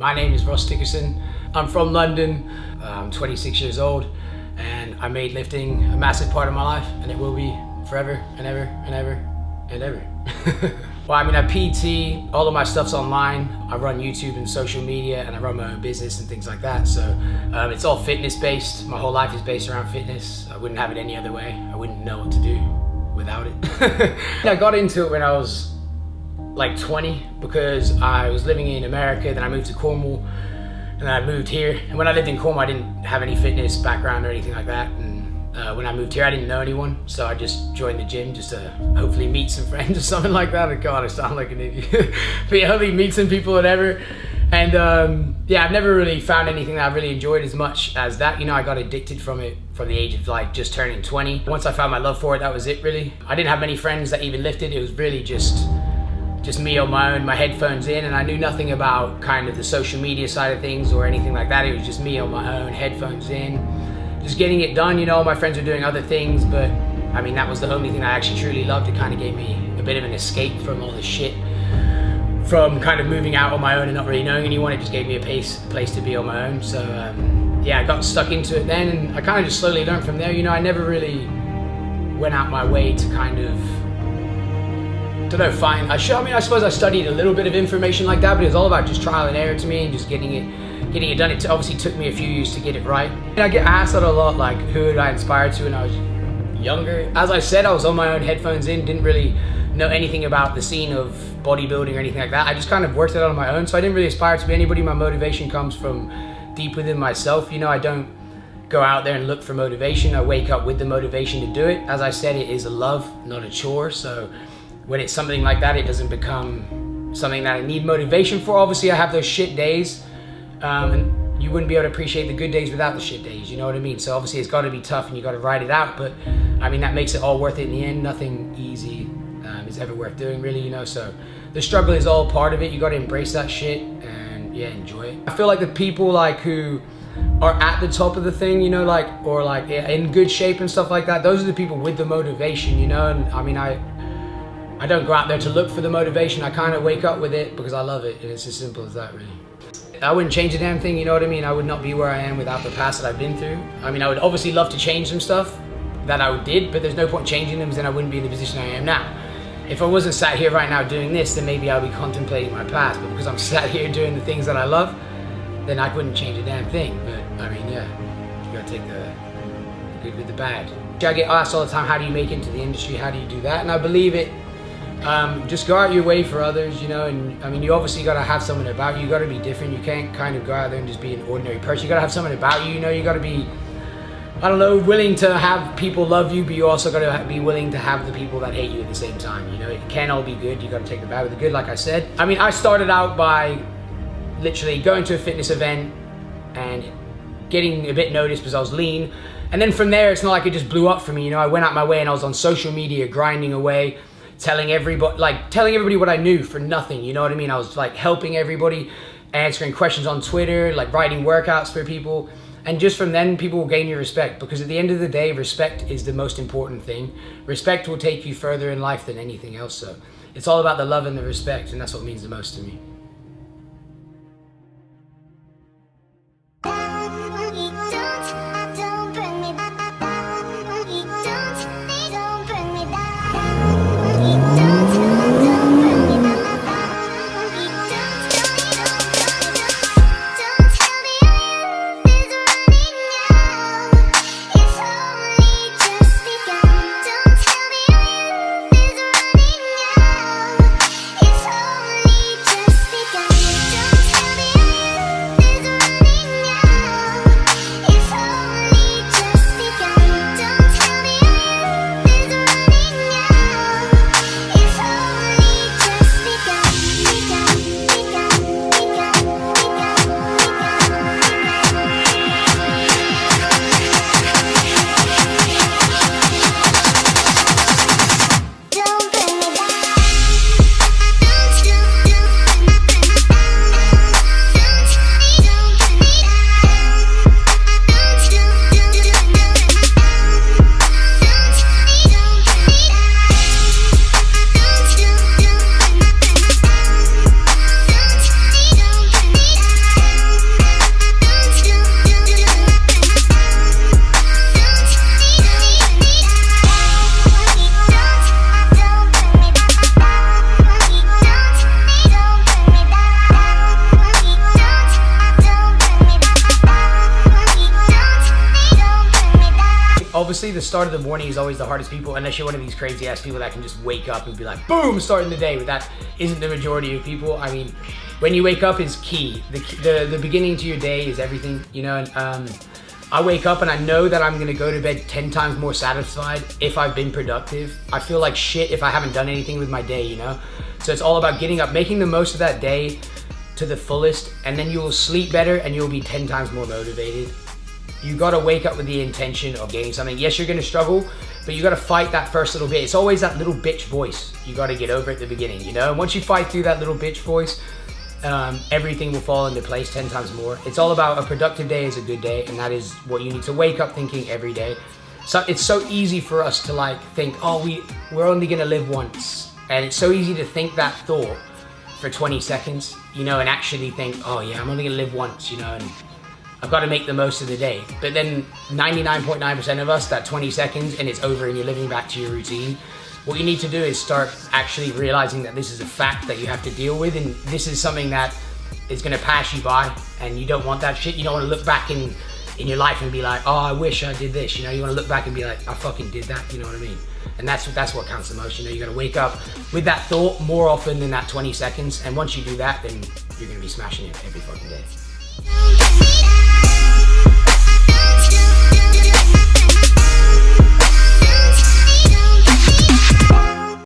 My name is Dickerson. I'm from London. I'm 26 years old, and I made lifting a massive part of my life, and it will be forever and ever and ever and ever. Well, I mean, I PT, all of my stuff's online. I run YouTube and social media, and I run my own business and things like that. So it's all fitness based. My whole life is based around fitness. I wouldn't have it any other way. I wouldn't know what to do without it. I got into it when I was like 20 because I was living in America, then I moved to Cornwall, and then I moved here. And when I lived in Cornwall, I didn't have any fitness background or anything like that. And when I moved here, I didn't know anyone, so I just joined the gym just to hopefully meet some friends or something like that. And God, I sound like an idiot. But yeah, hopefully meet some people, whatever. And yeah, I've never really found anything that I really enjoyed as much as that. You know, I got addicted from it from the age of like just turning 20. Once I found my love for it, that was it really. I didn't have many friends that even lifted. It was really just me on my own, my headphones in, and I knew nothing about kind of the social media side of things or anything like that. It was just me on my own, headphones in, just getting it done. You know, my friends were doing other things, but I mean, that was the only thing I actually truly loved. It kind of gave me a bit of an escape from all this shit, from kind of moving out on my own and not really knowing anyone. It just gave me a place to be on my own. So yeah, I got stuck into it then, and I kind of just slowly learned from there. You know, I never really went out my way to kind of, I suppose I studied a little bit of information like that, but it was all about just trial and error to me and just getting it done. It obviously took me a few years to get it right. And I get asked that a lot, like, who did I inspire to when I was younger? As I said, I was on my own, headphones in, didn't really know anything about the scene of bodybuilding or anything like that. I just kind of worked it out on my own, so I didn't really aspire to be anybody. My motivation comes from deep within myself. You know, I don't go out there and look for motivation. I wake up with the motivation to do it. As I said, it is a love, not a chore. So when it's something like that, it doesn't become something that I need motivation for. Obviously, I have those shit days, and you wouldn't be able to appreciate the good days without the shit days, you know what I mean? So obviously, it's got to be tough, and you got to ride it out, but I mean, that makes it all worth it in the end. Nothing easy is ever worth doing, really, you know? So the struggle is all part of it. You got to embrace that shit and, yeah, enjoy it. I feel like the people, like, who are at the top of the thing, you know, like, or like in good shape and stuff like that, those are the people with the motivation, you know? And I mean, I don't go out there to look for the motivation. I kind of wake up with it because I love it, and it's as simple as that, really. I wouldn't change a damn thing, you know what I mean? I would not be where I am without the past that I've been through. I mean, I would obviously love to change some stuff that I did, but there's no point changing them, because then I wouldn't be in the position I am now. If I wasn't sat here right now doing this, then maybe I'll be contemplating my past, but because I'm sat here doing the things that I love, then I wouldn't change a damn thing. But I mean, yeah, you gotta take the good with the bad. I get asked all the time, how do you make it into the industry? How do you do that? And I believe it. Just go out your way for others, you know, and I mean, you obviously got to have something about you. You got to be different. You can't kind of go out there and just be an ordinary person. You got to have something about you, you know. You got to be, I don't know, willing to have people love you, but you also got to be willing to have the people that hate you at the same time, you know. It can't all be good. You got to take the bad with the good, like I said. I mean, I started out by literally going to a fitness event and getting a bit noticed because I was lean. And then from there, it's not like it just blew up for me, you know. I went out my way and I was on social media grinding away, telling everybody what I knew for nothing, you know what I mean? I was like helping everybody, answering questions on Twitter, like writing workouts for people. And just from then, people will gain your respect, because at the end of the day, respect is the most important thing. Respect will take you further in life than anything else. So it's all about the love and the respect, and that's what means the most to me. It's only just obviously the start of the morning is always the hardest people, unless you're one of these crazy ass people that can just wake up and be like, boom, starting the day. But that isn't the majority of people. I mean, when you wake up is key. The beginning to your day is everything, you know. And I wake up and I know that I'm gonna go to bed 10 times more satisfied if I've been productive. I feel like shit if I haven't done anything with my day, you know. So it's all about getting up, making the most of that day to the fullest, and then you will sleep better and you'll be 10 times more motivated. You gotta wake up with the intention of getting something. Yes, you're gonna struggle, but you gotta fight that first little bit. It's always that little bitch voice you gotta get over at the beginning, you know? And once you fight through that little bitch voice, everything will fall into place 10 times more. It's all about a productive day is a good day, and that is what you need to wake up thinking every day. So it's so easy for us to like think, oh, we're only gonna live once. And it's so easy to think that thought for 20 seconds, you know, and actually think, oh yeah, I'm only gonna live once, you know, and I've got to make the most of the day. But then 99.9% of us, that 20 seconds and it's over and you're living back to your routine. What you need to do is start actually realizing that this is a fact that you have to deal with, and this is something that is going to pass you by, and you don't want that shit. You don't want to look back in your life and be like, oh, I wish I did this. You know, you want to look back and be like, I fucking did that. You know what I mean? And that's what counts the most. You know, you got to wake up with that thought more often than that 20 seconds. And once you do that, then you're going to be smashing it every fucking day.